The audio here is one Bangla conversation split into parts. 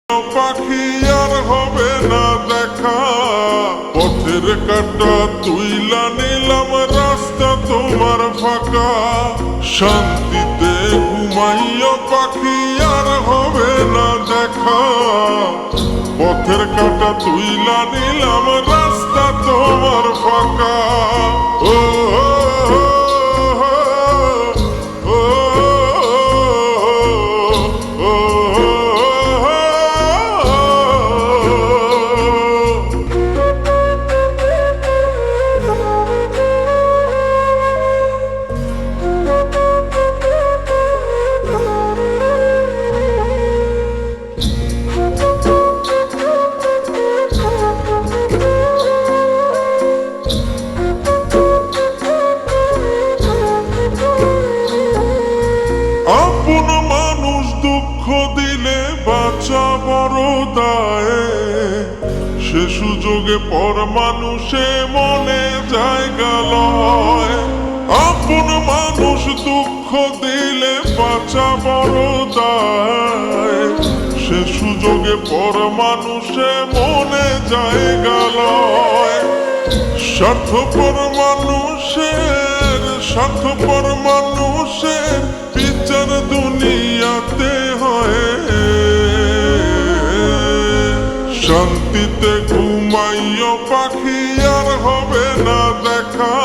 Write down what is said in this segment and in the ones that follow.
পাখি আর হবে না দেখা, পথের কাঁটা তুইলা নিলাম, রাস্তা তোমার ফাঁকা। শান্তিতে ঘুমাইও পাখি আর হবে না দেখা, পথের কাঁটা তুইলা নিলাম, রাস্তা তোমার ফাঁকা। ও আপন মানুষ দুঃখ দিলে বাঁচা বড় দায়, সে সুযোগে পর মানুষে মনে জায়গা লয়। আপন মানুষ দুঃখ দিলে বাঁচা বড় দায়, সে সুযোগে পর মানুষে মনে জায়গা লয়। স্বার্থপর মানুষের বিচার দুনিয়াতে হয়। শান্তিতে ঘুমাইও পাখি আর হবে না দেখা,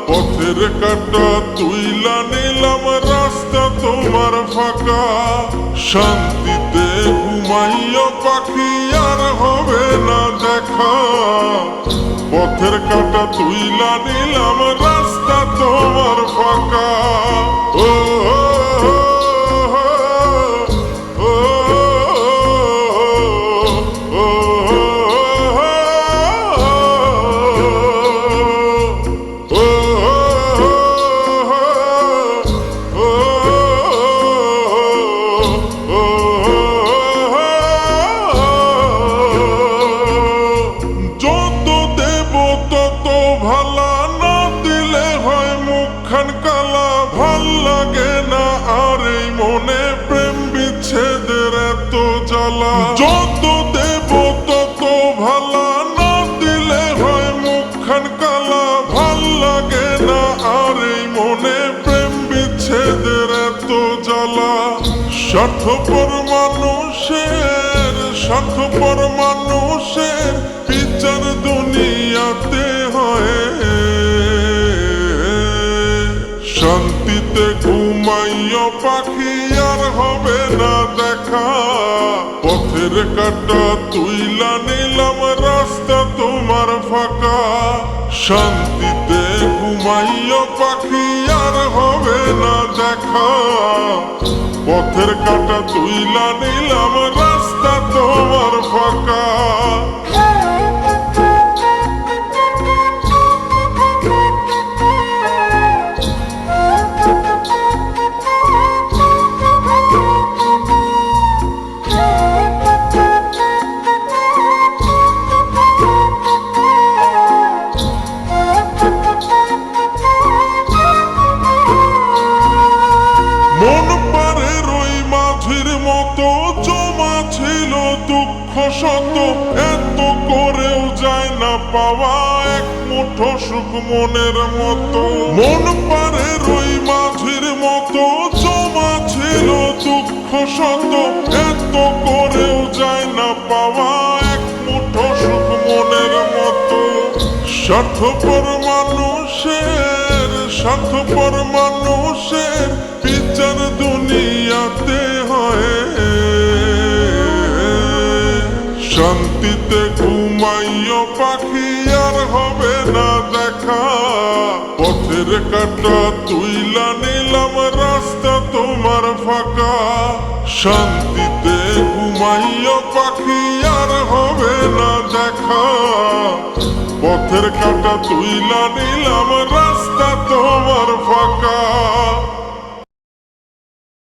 পথের কাঁটা তুইলা নিলাম, রাস্তা তোমার ফাঁকা। শান্তিতে ঘুমাইও পাখি আর হবে না দেখা, পথের কাঁটা তুইলা নিলাম, রাস্তা তোমার ফাঁকা। ও কালা ভাল লাগে না আর এই মনে প্রেম বিচ্ছেদের এত জ্বালা। যত দেব তত ভালা, না দিলে হয় মুখখান কালা। ভাল লাগে না আর এই মনে প্রেম বিচ্ছেদের এত জ্বালা। স্বার্থপর মানুষের বিচার দুনিয়াতে হয়। শান্তিতে ঘুমাইও পাখি আর হবে না দেখা, পথের কাঁটা তুইলা নিলাম, রাস্তা তোমার ফাঁকা। শান্তিতে ঘুমাইও পাখি আর হবে না দেখা, পথের কাঁটা তুইলা নিলাম, রাস্তা তোমার ফাঁকা। মন পারে রই মাঝির মতো জমা ছিল দুঃখ শত, এত করেও যায় না পাওয়া এক মুঠো সুখ মনের মতো। মন পারে রই মাঝির মতো জমা ছিল দুঃখ শত, এত করেও যায় না পাওয়া এক মুঠো সুখ মনের মতো। স্বার্থপর মানুষের বিচার দুনিয়াতে হয়। শান্তিতে ঘুমাইও পাখি আর হবে না দেখা, পথের কাঁটা তুইলা নিলাম, রাস্তা তোমার ফাঁকা। শান্তিতে ঘুমাইও পাখি আর হবে না দেখা, পথের কাঁটা তুইলা নিলাম, রাস্তা তোমার ফাঁকা।